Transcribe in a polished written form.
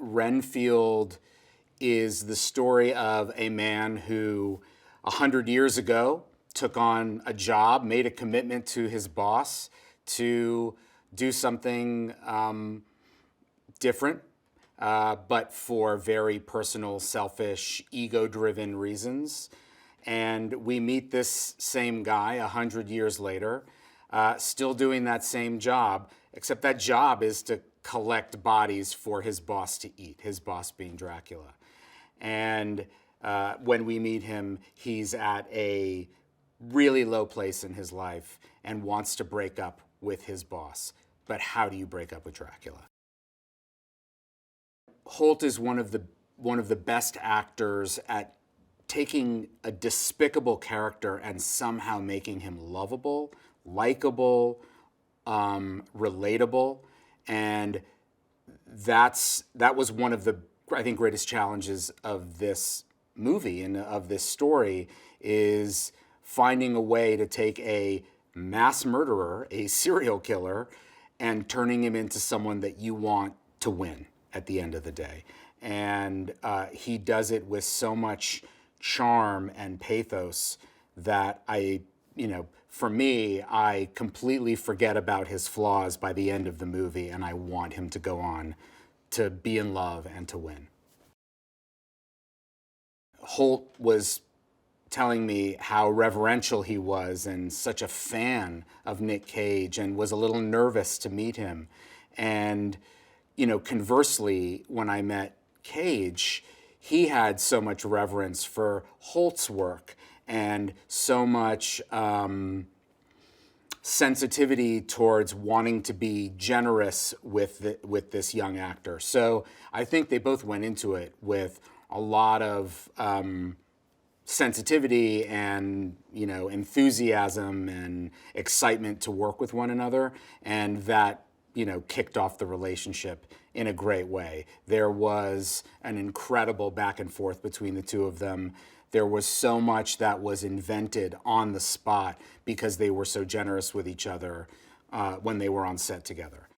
Renfield is the story of a man who 100 years ago took on a job, made a commitment to his boss to do something different, but for very personal, selfish, ego-driven reasons. And we meet this same guy 100 years later, still doing that same job, except that job is to collect bodies for his boss to eat, his boss being Dracula. And when we meet him, he's at a really low place in his life and wants to break up with his boss. But how do you break up with Dracula? Holt is one of the best actors at taking a despicable character and somehow making him lovable, likable, relatable, and that was one of the, I think, greatest challenges of this movie and of this story, is finding a way to take a mass murderer, a serial killer, and turning him into someone that you want to win at the end of the day. And he does it with so much charm and pathos that for me, I completely forget about his flaws by the end of the movie, and I want him to go on to be in love and to win. Holt was telling me how reverential he was and such a fan of Nick Cage, and was a little nervous to meet him. And, conversely, when I met Cage, he had so much reverence for Holt's work and so much sensitivity towards wanting to be generous with this young actor. So I think they both went into it with a lot of sensitivity and enthusiasm and excitement to work with one another, and that kicked off the relationship in a great way. There was an incredible back and forth between the two of them. There was so much that was invented on the spot because they were so generous with each other when they were on set together.